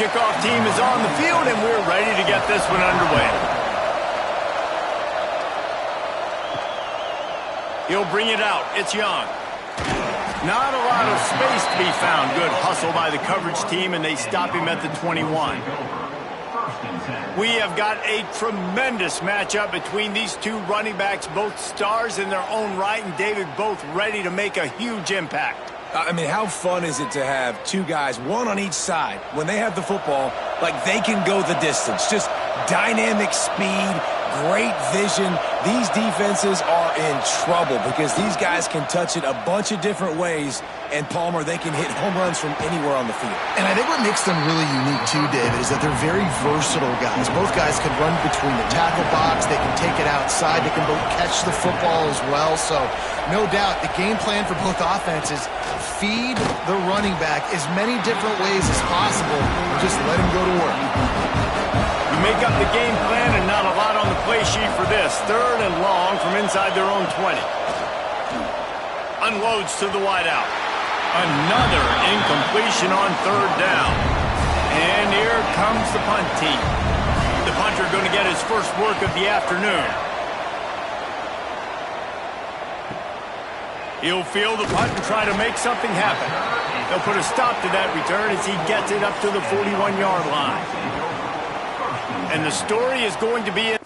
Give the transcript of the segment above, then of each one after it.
kickoff team is on the field, and we're ready to get this one underway. He'll bring it out. It's Young. Not a lot of space to be found. Good hustle by the coverage team, and they stop him at the 21. We have got a tremendous matchup between these two running backs, both stars in their own right, and David, both ready to make a huge impact. I mean, how fun is it to have two guys, one on each side, when they have the football, like they can go the distance. Just dynamic speed, great vision. These defenses are in trouble because these guys can touch it a bunch of different ways, and Palmer, they can hit home runs from anywhere on the field. And I think what makes them really unique too, David, is that they're very versatile guys. Both guys can run between the tackle box. They can take it outside. They can both catch the football as well. So no doubt the game plan for both offenses, feed the running back as many different ways as possible. Just let him go to work. You make up the game plan and not a lot on the play sheet for this. 3rd and long from inside their own 20. Unloads to the wideout. Another incompletion on 3rd down. And here comes the punt team. The punter going to get his first work of the afternoon. He'll field the punt and try to make something happen. They'll put a stop to that return as he gets it up to the 41-yard line. And the story is going to be...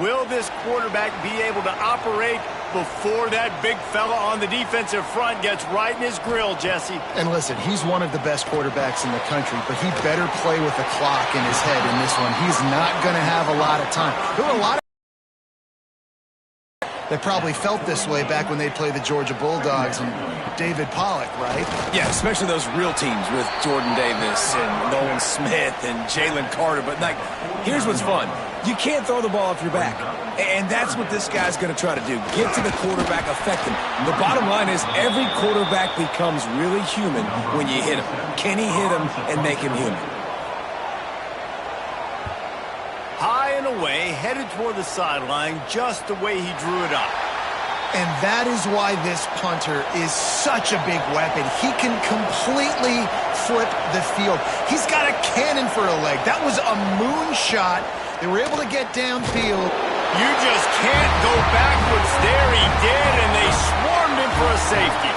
Will this quarterback be able to operate before that big fella on the defensive front gets right in his grill, Jesse? And listen, he's one of the best quarterbacks in the country, but he better play with the clock in his head in this one. He's not going to have a lot of time. There were a lot of that probably felt this way back when they played the Georgia Bulldogs and David Pollock, right? Yeah, especially those real teams with Jordan Davis and Nolan Smith and Jalen Carter. But, like, here's what's fun. You can't throw the ball off your back. And that's what this guy's going to try to do. Get to the quarterback, affect him. And the bottom line is every quarterback becomes really human when you hit him. Can he hit him and make him human? High and away, headed toward the sideline, just the way he drew it up. And that is why this punter is such a big weapon. He can completely flip the field. He's got a cannon for a leg. That was a moonshot. They were able to get downfield. You just can't go backwards there. He did, and they swarmed him for a safety.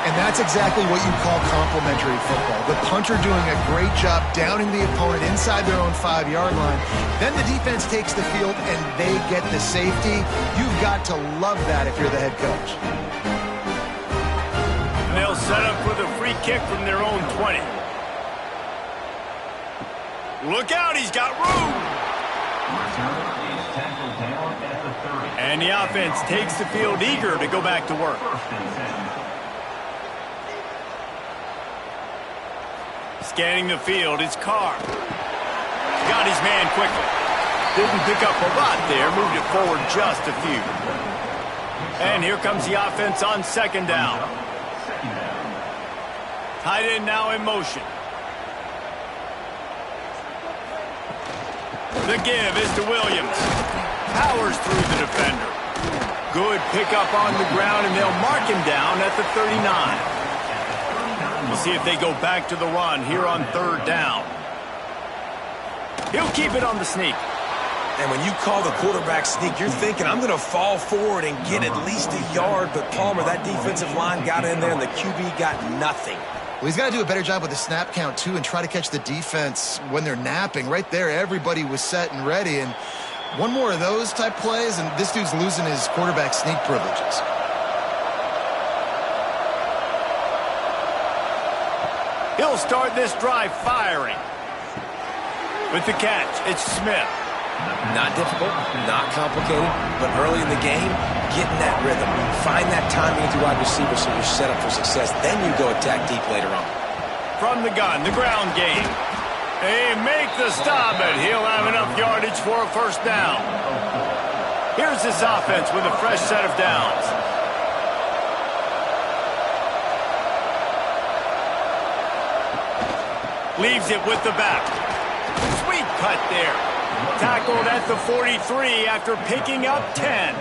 And that's exactly what you call complimentary football. The punter doing a great job downing the opponent inside their own 5-yard line. Then the defense takes the field, and they get the safety. You've got to love that if you're the head coach. And they'll set up for the free kick from their own 20. Look out, he's got room. And the offense takes the field eager to go back to work. Scanning the field, it's Carr. Got his man quickly. Didn't pick up a lot there, moved it forward just a few. And here comes the offense on 2nd down. Tight end now in motion. The give is to Williams. Powers through the defender. Good pickup on the ground, and they'll mark him down at the 39. We'll see if they go back to the run here on 3rd down. He'll keep it on the sneak. And when you call the quarterback sneak, you're thinking, I'm going to fall forward and get at least a yard. But Palmer, that defensive line got in there, and the QB got nothing. Well, he's got to do a better job with the snap count, too, and try to catch the defense when they're napping. Right there, everybody was set and ready. And one more of those type plays, and this dude's losing his quarterback sneak privileges. He'll start this drive firing. With the catch, it's Smith. Not difficult, not complicated, but early in the game, get in that rhythm. Find that timing with your wide receiver so you're set up for success. Then you go attack deep later on. From the gun, the ground game. They make the stop, but he'll have enough yardage for a 1st down. Here's this offense with a fresh set of downs. Leaves it with the back. Sweet cut there. Tackled at the 43 after picking up 10.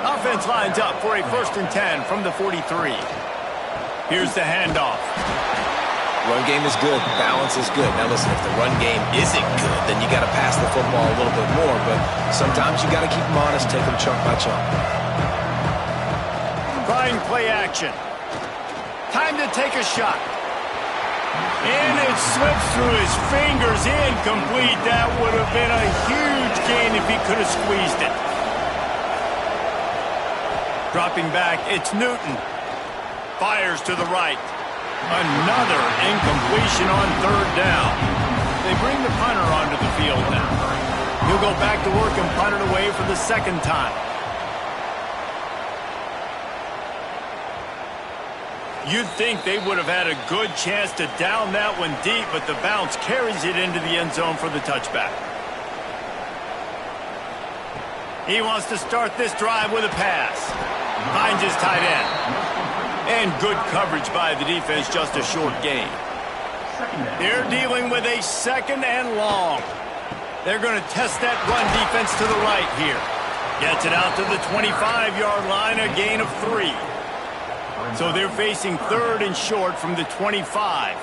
Offense lines up for a 1st and 10 from the 43. Here's the handoff. Run game is good. Balance is good. Now listen, if the run game isn't good, then you got to pass the football a little bit more. But sometimes you got to keep them honest, take them chunk by chunk. Trying play action. Time to take a shot. And it slips through his fingers. Incomplete. That would have been a huge gain if he could have squeezed it. Dropping back, it's Newton. Fires to the right. Another incompletion on 3rd down. They bring the punter onto the field now. He'll go back to work and punt it away for the 2nd time. You'd think they would have had a good chance to down that one deep, but the bounce carries it into the end zone for the touchback. He wants to start this drive with a pass. Finds his tight end. And good coverage by the defense, just a short gain. They're dealing with a 2nd and long. They're going to test that run defense to the right here. Gets it out to the 25-yard line, a gain of 3. So they're facing 3rd and short from the 25.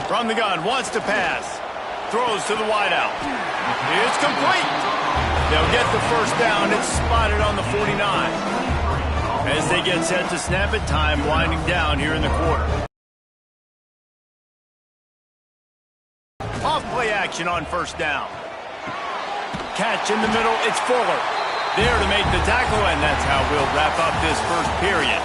From the gun, wants to pass. Throws to the wideout. It's complete. They'll get the 1st down. It's spotted on the 49. As they get set to snap it, time winding down here in the quarter. Off play action on 1st down. Catch in the middle, it's Fuller. There to make the tackle, and that's how we'll wrap up this 1st period.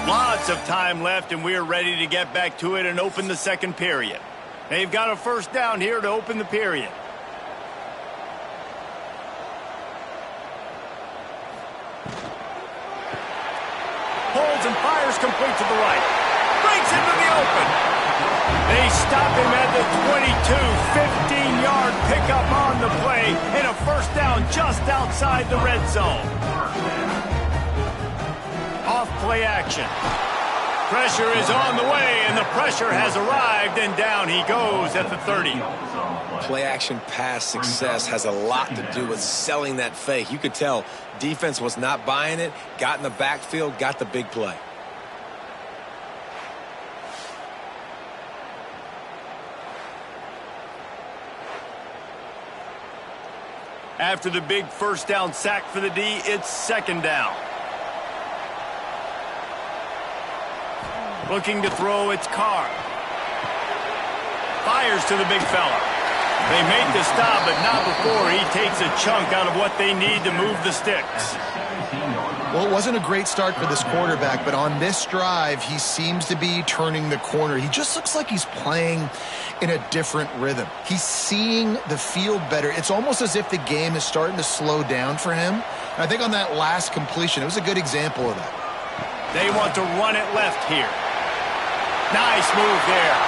Lots of time left, and we're ready to get back to it and open the 2nd period. They've got a 1st down here to open the period. Holds and fires complete to the right. Breaks into the open. They stop him at the 22. 15-yard pickup on the play and a 1st down just outside the red zone. Off play action. Pressure is on the way, and the pressure has arrived, and down he goes at the 30. Play action pass success has a lot to do with selling that fake. You could tell defense was not buying it, got in the backfield, got the big play. After the big 1st down sack for the D, it's 2nd down. Looking to throw, it's Carr. Fires to the big fella. They make the stop, but not before he takes a chunk out of what they need to move the sticks. Well, it wasn't a great start for this quarterback, but on this drive, he seems to be turning the corner. He just looks like he's playing in a different rhythm. He's seeing the field better. It's almost as if the game is starting to slow down for him. And I think on that last completion, it was a good example of that. They want to run it left here. Nice move there.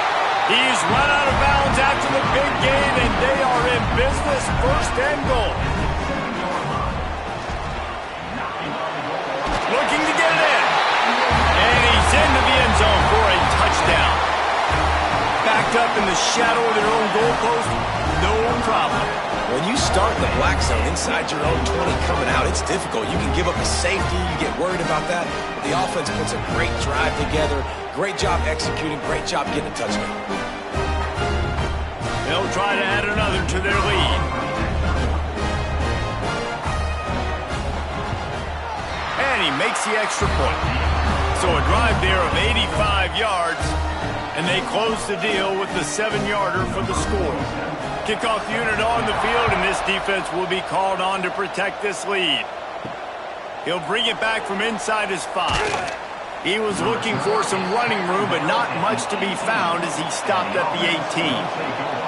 He's run out of bounds after the big gain, and they are in business, 1st and goal. Looking to get it in. And he's into the end zone for a touchdown. Backed up in the shadow of their own goalpost, no problem. When you start in the black zone inside your own 20 coming out, it's difficult. You can give up a safety. You get worried about that. But the offense puts a great drive together. Great job executing. Great job getting a touchdown. They'll try to add another to their lead. And he makes the extra point. So a drive there of 85 yards, and they close the deal with the 7-yarder for the score. Kickoff unit on the field, and this defense will be called on to protect this lead. He'll bring it back from inside his 5. He was looking for some running room, but not much to be found as he stopped at the 18.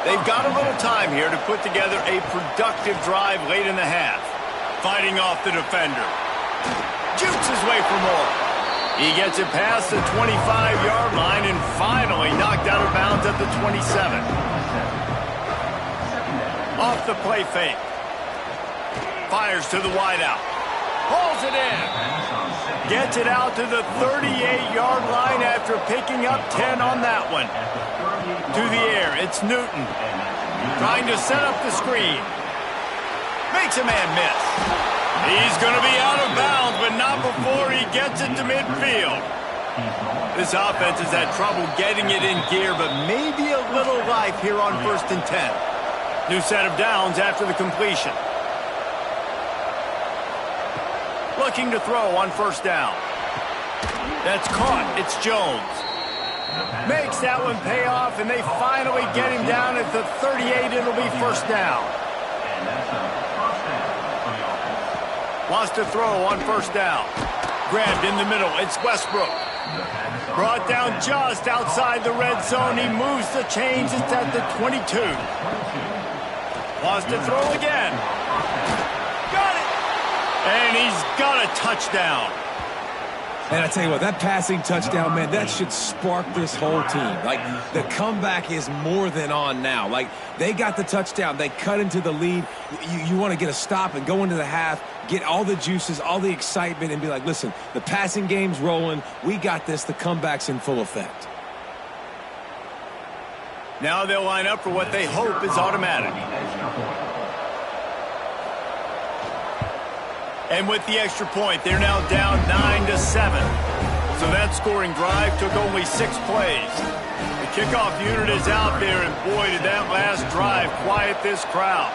They've got a little time here to put together a productive drive late in the half. Fighting off the defender. Jukes his way for more. He gets it past the 25-yard line and finally knocked out of bounds at the 27. Off the play fake. Fires to the wideout. Pulls it in. Gets it out to the 38-yard line after picking up 10 on that one. To the air, it's Newton. Trying to set up the screen. Makes a man miss. He's going to be out of bounds, but not before he gets it to midfield. This offense has had trouble getting it in gear, but maybe a little life here on 1st and 10. New set of downs after the completion. Looking to throw on 1st down. That's caught. It's Jones. Makes that one pay off, and they finally get him down at the 38. It'll be 1st down. Wants to throw on 1st down. Grabbed in the middle. It's Westbrook. Brought down just outside the red zone. He moves the chains. It's at the 22. Wants to throw again. Got it. And he's got a touchdown. And I tell you what, that passing touchdown, man, that should spark this whole team. Like, the comeback is more than on now. Like, they got the touchdown. They cut into the lead. You want to get a stop and go into the half, get all the juices, all the excitement, and be like, listen, the passing game's rolling. We got this. The comeback's in full effect. Now they'll line up for what they hope is automatic. And with the extra point, they're now down 9-7. So that scoring drive took only 6 plays. The kickoff unit is out there, and boy, did that last drive quiet this crowd.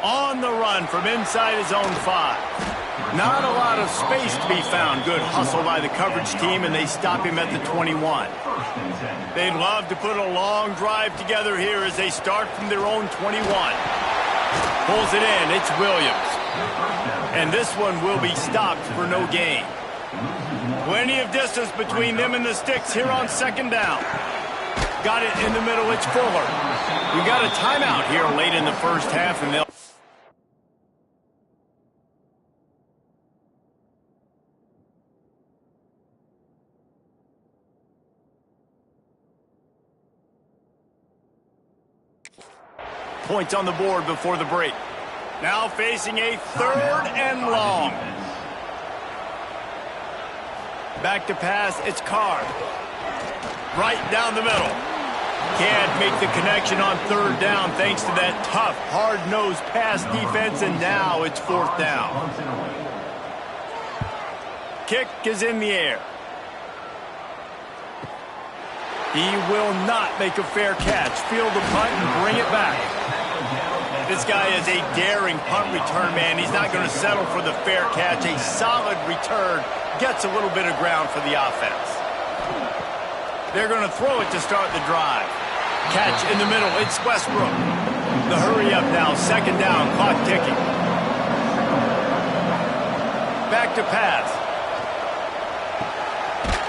On the run from inside his own 5. Not a lot of space to be found. Good hustle by the coverage team, and they stop him at the 21. They'd love to put a long drive together here as they start from their own 21. Pulls it in. It's Williams. And this one will be stopped for no gain. Plenty of distance between them and the sticks here on 2nd down. Got it in the middle. It's Fuller. We got a timeout here late in the 1st half, and they'll... Points on the board before the break. Now facing a 3rd and long. Back to pass, it's Carr. Right down the middle. Can't make the connection on 3rd down thanks to that tough, hard-nosed pass defense, and now it's 4th down. Kick is in the air. He will not make a fair catch. Field the punt and bring it back. This guy is a daring punt return man. He's not going to settle for the fair catch. A solid return gets a little bit of ground for the offense. They're going to throw it to start the drive. Catch in the middle. It's Westbrook. The hurry up now. 2nd down. Clock ticking. Back to pass.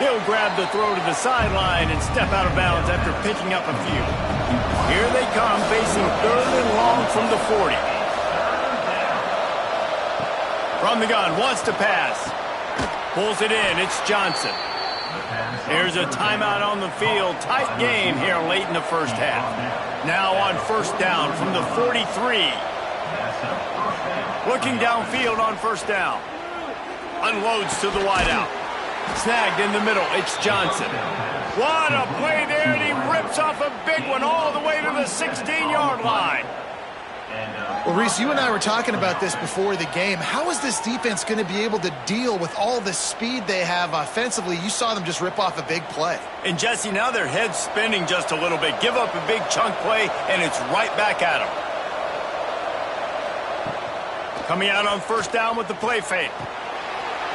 He'll grab the throw to the sideline and step out of bounds after picking up a few. Here they come, facing 3rd and long from the 40. From the gun, wants to pass. Pulls it in, it's Johnson. There's a timeout on the field. Tight game here late in the 1st half. Now on 1st down from the 43. Looking downfield on 1st down. Unloads to the wideout. Snagged in the middle, it's Johnson. What a play there, and he rips off a big one all the way to the 16-yard line. Well, Reese, you and I were talking about this before the game. How is this defense going to be able to deal with all the speed they have offensively? You saw them just rip off a big play. And, Jesse, now their head's spinning just a little bit. Give up a big chunk play, and it's right back at them. Coming out on 1st down with the play fake.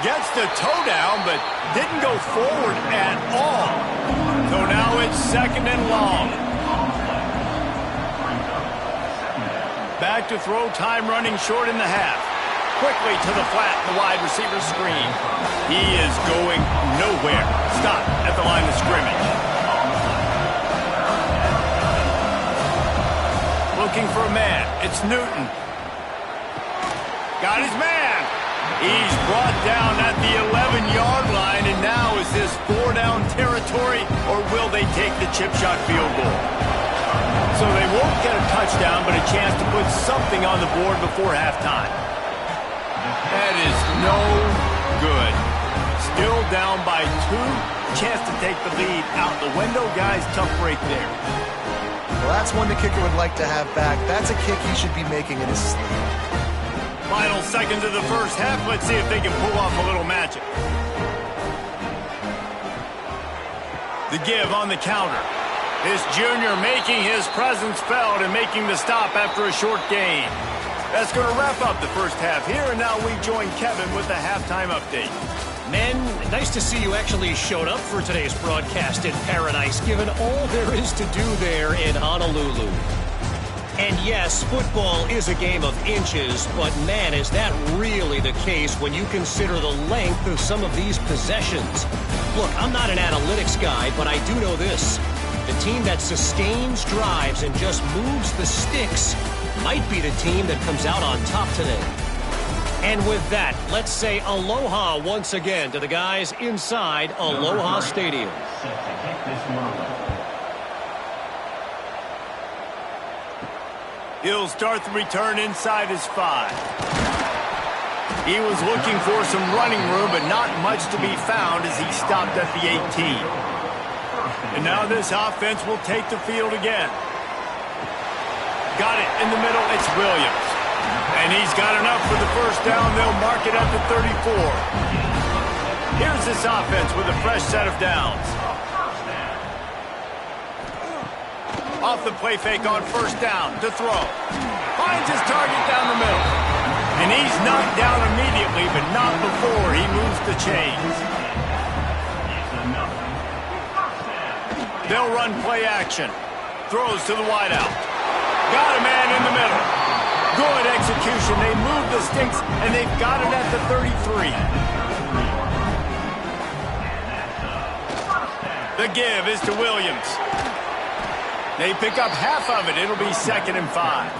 Gets the toe down, but didn't go forward at all. So now it's 2nd and long. Back to throw, time running short in the half. Quickly to the flat, the wide receiver screen. He is going nowhere. Stop at the line of scrimmage. Looking for a man. It's Newton. Got his man. He's brought down at the 11-yard line, and now is this 4-down territory, or will they take the chip shot field goal? So they won't get a touchdown, but a chance to put something on the board before halftime. That is no good. Still down by 2. Chance to take the lead out the window, guys. Tough break there. Well, that's one the kicker would like to have back. That's a kick he should be making in his sleep. Final seconds of the first half. Let's see if they can pull off a little magic. The give on the counter. This junior making his presence felt and making the stop after a short gain. That's going to wrap up the first half here, and now we join Kevin with the halftime update. Men, nice to see you actually showed up for today's broadcast in paradise, given all there is to do there in Honolulu. And yes, football is a game of inches, but man, is that really the case when you consider the length of some of these possessions. Look, I'm not an analytics guy, but I do know this. The team that sustains drives and just moves the sticks might be the team that comes out on top today. And with that, let's say aloha once again to the guys inside Aloha Stadium. He'll start the return inside his 5. He was looking for some running room, but not much to be found as he stopped at the 18. And now this offense will take the field again. Got it in the middle. It's Williams. And he's got enough for the first down. They'll mark it at the 34. Here's this offense with a fresh set of downs. Off the play fake on first down to throw. Finds his target down the middle. And he's knocked down immediately, but not before he moves the chains. They'll run play action. Throws to the wideout. Got a man in the middle. Good execution. They move the sticks, and they've got it at the 33. The give is to Williams. They pick up half of it. It'll be 2nd and 5.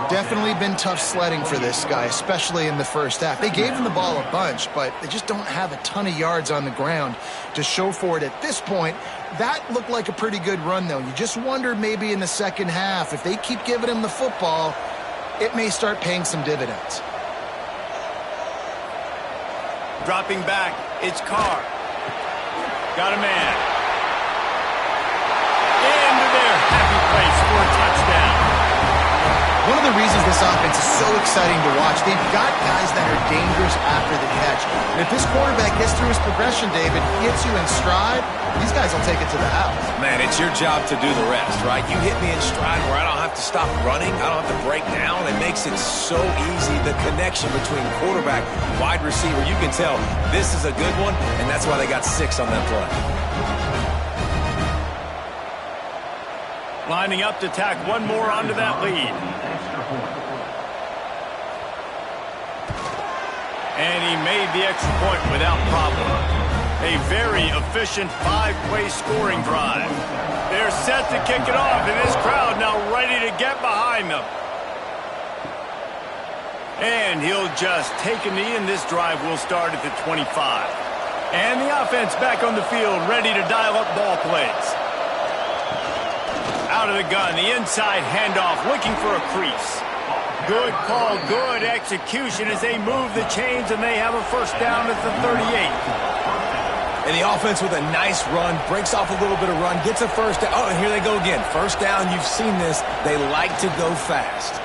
Definitely been tough sledding for this guy, especially in the first half. They gave him the ball a bunch, but they just don't have a ton of yards on the ground to show for it at this point. That looked like a pretty good run, though. You just wonder maybe in the second half, if they keep giving him the football, it may start paying some dividends. Dropping back, it's Carr. Got a man. Into their happy place for a touchdown. One of the reasons this offense is so exciting to watch, they've got guys that are dangerous after the catch. And if this quarterback gets through his progression, David, hits you in stride, these guys will take it to the house. Man, it's your job to do the rest, right? You hit me in stride where I don't have to stop running. I don't have to break down. It makes it so easy, the connection between quarterback, wide receiver. You can tell this is a good one, and that's why they got 6 on that play. Lining up to tack one more onto that lead. And he made the extra point without problem. A very efficient 5-play scoring drive. They're set to kick it off, and this crowd now ready to get behind them. And he'll just take a knee, and this drive will start at the 25. And the offense back on the field, ready to dial up ball plays. Out of the gun, the inside handoff, looking for a crease. Good call, good execution as they move the chains, and they have a first down at the 38. And the offense with a nice run, breaks off a little bit of run, gets a first down. Oh, and here they go again. First down, you've seen this. They like to go fast.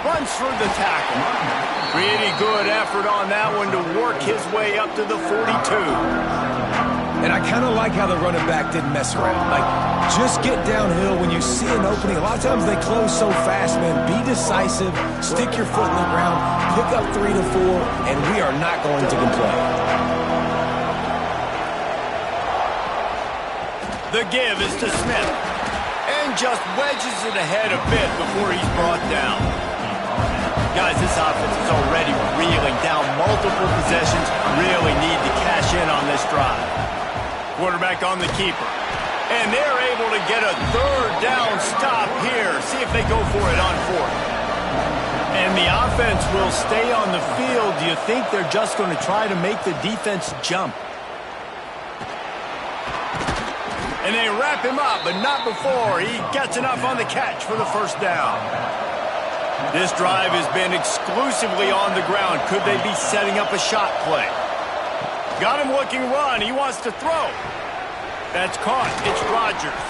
Runs through the tackle. Pretty good effort on that one to work his way up to the 42. And I kind of like how the running back didn't mess around. Like, just get downhill when you see an opening. A lot of times they close so fast, man. Be decisive, stick your foot in the ground, pick up 3 to 4, and we are not going to complain. The give is to Smith. And just wedges it ahead a bit before he's brought down. Guys, this offense is already reeling down multiple possessions. Really need to cash in on this drive. Quarterback on the keeper. And they're able to get a 3rd down stop here. See if they go for it on 4th. And the offense will stay on the field. Do you think they're just going to try to make the defense jump? And they wrap him up, but not before he gets enough on the catch for the first down. This drive has been exclusively on the ground. Could they be setting up a shot play? Got him looking run. He wants to throw. That's caught. It's Rodgers.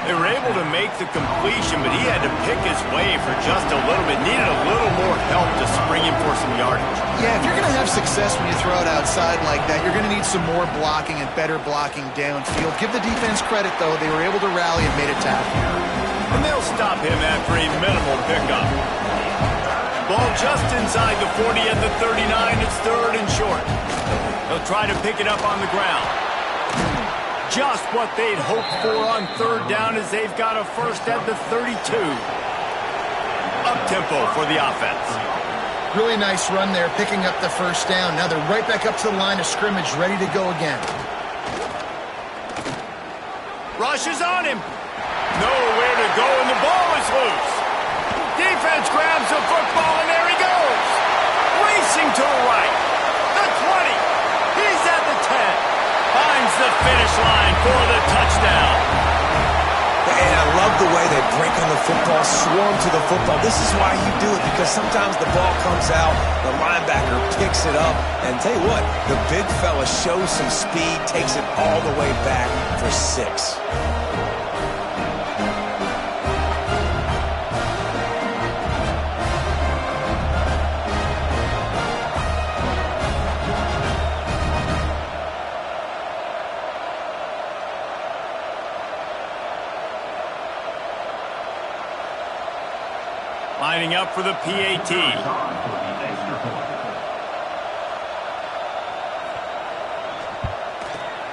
They were able to make the completion, but he had to pick his way for just a little bit. Needed a little more help to spring him for some yardage. Yeah, if you're going to have success when you throw it outside like that, you're going to need some more blocking and better blocking downfield. Give the defense credit, though. They were able to rally and made a tackle. And they'll stop him after a minimal pickup. Ball just inside the 40 at the 39. It's third and short. They'll try to pick it up on the ground. Just what they'd hoped for on third down as they've got a first at the 32. Up-tempo for the offense. Really nice run there, picking up the first down. Now they're right back up to the line of scrimmage, ready to go again. Rush is on him. Nowhere to go, and the ball is loose. Defense grabs the football, and there he goes. Racing to the right. The 20. He's at the 10. Finds the finish line for the touchdown. And I love the way they break on the football, swarm to the football. This is why you do it, because sometimes the ball comes out, the linebacker picks it up, and tell you what, the big fella shows some speed, takes it all the way back for 6. Lining up for the PAT.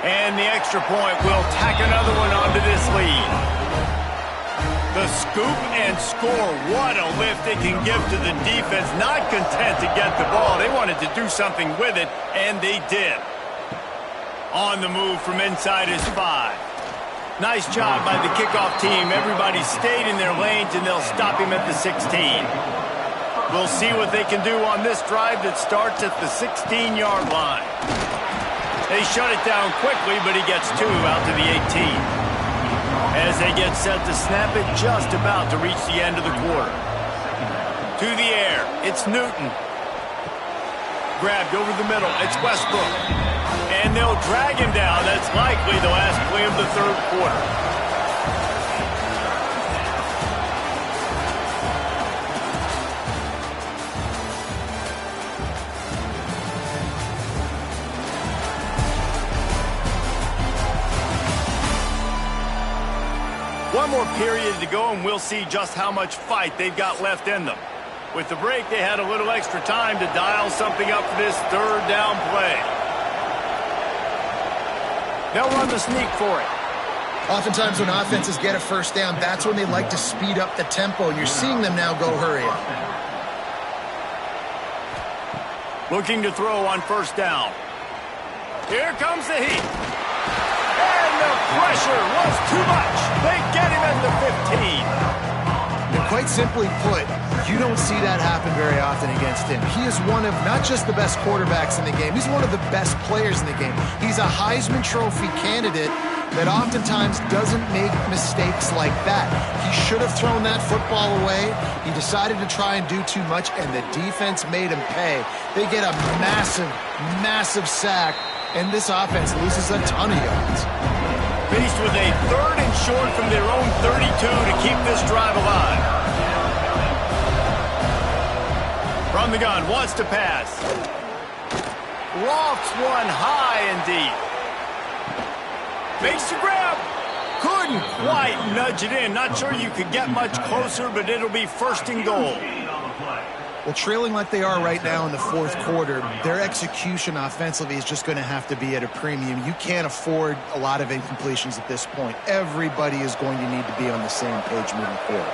And the extra point will tack another one onto this lead. The scoop and score. What a lift it can give to the defense. Not content to get the ball. They wanted to do something with it, and they did. On the move from inside his 5. Nice job by the kickoff team. Everybody stayed in their lanes, and they'll stop him at the 16. We'll see what they can do on this drive that starts at the 16-yard line. They shut it down quickly, but he gets 2 out to the 18. As they get set to snap it, just about to reach the end of the quarter. To the air, it's Newton. Grabbed over the middle, it's Westbrook. And they'll drag him down. That's likely the last play of the third quarter. One more period to go, and we'll see just how much fight they've got left in them. With the break, they had a little extra time to dial something up for this third down play. They'll run the sneak for it. Oftentimes when offenses get a first down, that's when they like to speed up the tempo, and you're seeing them now go hurry up. Looking to throw on first down. Here comes the heat. And the pressure was too much. They get him at the 15. And quite simply put, you don't see that happen very often against him. He is one of not just the best quarterbacks in the game, he's one of the best players in the game. He's a Heisman Trophy candidate that oftentimes doesn't make mistakes like that. He should have thrown that football away. He decided to try and do too much, and the defense made him pay. They get a massive, massive sack, and this offense loses a ton of yards. Faced with a third and short from their own 32 to keep this drive alive. From the gun, wants to pass. Lofts one high and deep. Makes the grab. Couldn't quite nudge it in. Not sure you could get much closer, but it'll be first and goal. Well, trailing like they are right now in the fourth quarter, their execution offensively is just going to have to be at a premium. You can't afford a lot of incompletions at this point. Everybody is going to need to be on the same page moving forward.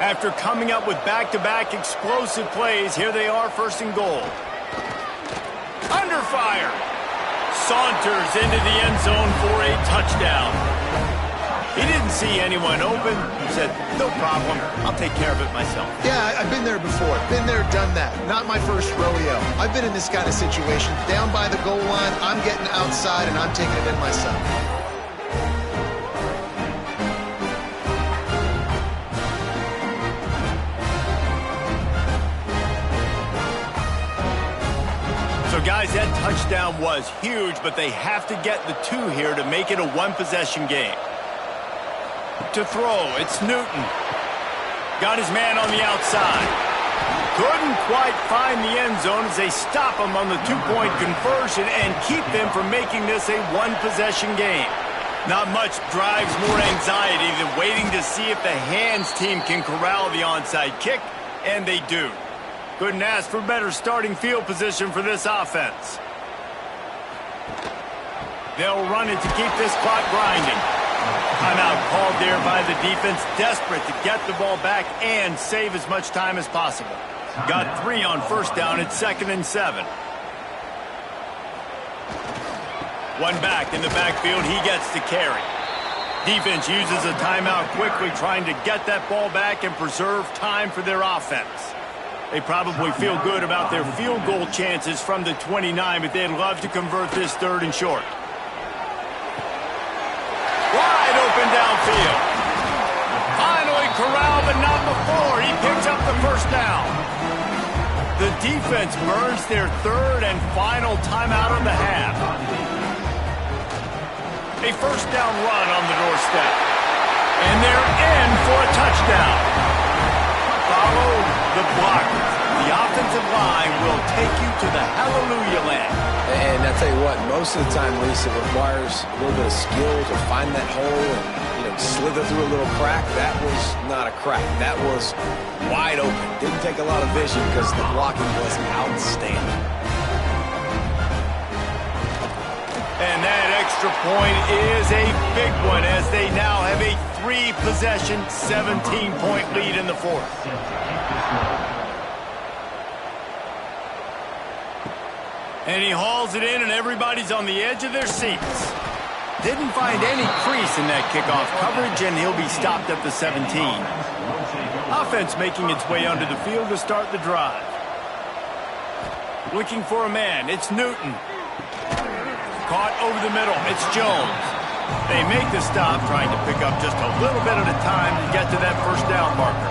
After coming up with back-to-back explosive plays, here they are first and goal. Under fire. Saunters into the end zone for a touchdown. He didn't see anyone open. He said, no problem. I'll take care of it myself. Yeah, I've been there before. Been there, done that. Not my first rodeo. I've been in this kind of situation. Down by the goal line, I'm getting outside, and I'm taking it in myself. So, guys, that touchdown was huge, but they have to get the 2 here to make it a one-possession game. To throw, it's Newton. Got his man on the outside. Couldn't quite find the end zone as they stop him on the 2-point conversion and keep them from making this a one-possession game. Not much drives more anxiety than waiting to see if the hands team can corral the onside kick, and they do. Couldn't ask for better starting field position for this offense. They'll run it to keep this clock grinding. Timeout called there by the defense, desperate to get the ball back and save as much time as possible. Got 3 on first down. It's 2nd and 7. One back in the backfield. He gets to carry. Defense uses a timeout quickly, trying to get that ball back and preserve time for their offense. They probably feel good about their field goal chances from the 29, but they'd love to convert this 3rd and short. Wide open downfield. Finally corralled, but not before. He picks up the first down. The defense burns their 3rd and final timeout of the half. A first down run on the doorstep. And they're in for a touchdown. Follow the blockers. The offensive line will take you to the hallelujah land. And I tell you what, most of the time, Lisa, it requires a little bit of skill to find that hole and, slither through a little crack. That was not a crack. That was wide open. Didn't take a lot of vision because the blocking was outstanding. And that extra point is a big one as they now have a 3-possession, 17-point lead in the 4th. And he hauls it in, and everybody's on the edge of their seats. Didn't find any crease in that kickoff coverage, and he'll be stopped at the 17. Offense making its way onto the field to start the drive. Looking for a man. It's Newton. Caught over the middle. It's Jones. They make the stop, trying to pick up just a little bit at a time to get to that first down marker.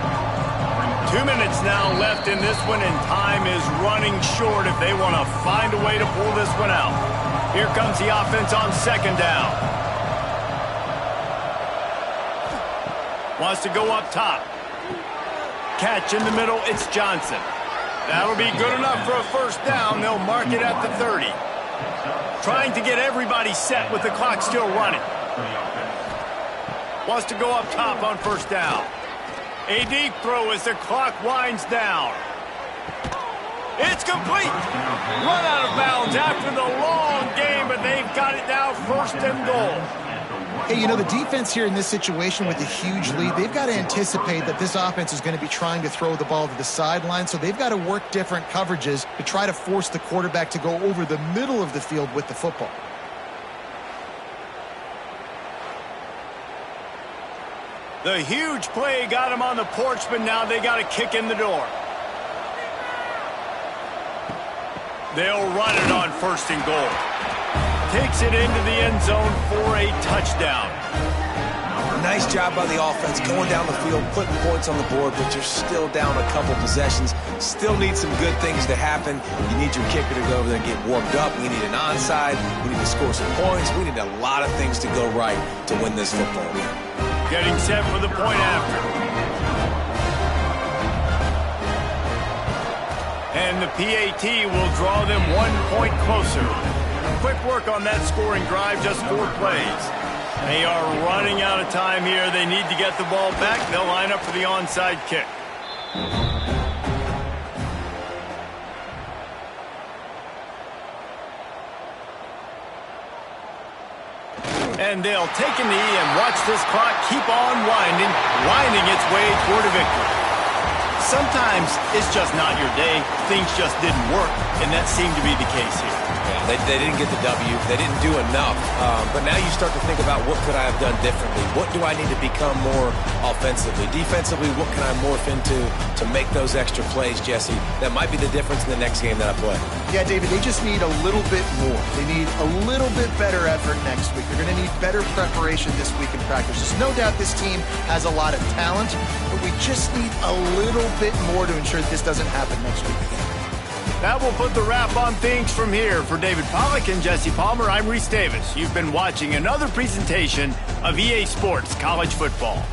2 minutes now left in this one, and time is running short if they want to find a way to pull this one out. Here comes the offense on 2nd down. Wants to go up top. Catch in the middle, it's Johnson. That'll be good enough for a first down. They'll mark it at the 30. Trying to get everybody set with the clock still running. Wants to go up top on first down. A deep throw as the clock winds down. It's complete. Run out of bounds after the long game, but they've got it now 1st and goal. Hey, the defense here in this situation with a huge lead, they've got to anticipate that this offense is going to be trying to throw the ball to the sideline, so they've got to work different coverages to try to force the quarterback to go over the middle of the field with the football. The huge play got him on the porch, but now they got a kick in the door. They'll run it on 1st and goal. Takes it into the end zone for a touchdown. Nice job by the offense going down the field, putting points on the board, but you're still down a couple possessions. Still need some good things to happen. You need your kicker to go over there and get warmed up. We need an onside. We need to score some points. We need a lot of things to go right to win this football game. Getting set for the point after. And the PAT will draw them 1 point closer. Quick work on that scoring drive, just 4 plays. They are running out of time here. They need to get the ball back. They'll line up for the onside kick. And they'll take a knee and watch this clock keep on winding its way toward a victory. Sometimes it's just not your day. Things just didn't work. and that seemed to be the case here. Yeah, they didn't get the W. They didn't do enough. But now you start to think about what could I have done differently? What do I need to become more offensively? Defensively, what can I morph into to make those extra plays, Jesse? That might be the difference in the next game that I play. Yeah, David, they just need a little bit more. They need a little bit better effort next week. They're going to need better preparation this week in practice. There's no doubt this team has a lot of talent, but we just need a little bit more to ensure that this doesn't happen next week again. That will put the wrap on things from here. For David Pollack and Jesse Palmer, I'm Reese Davis. You've been watching another presentation of EA Sports College Football.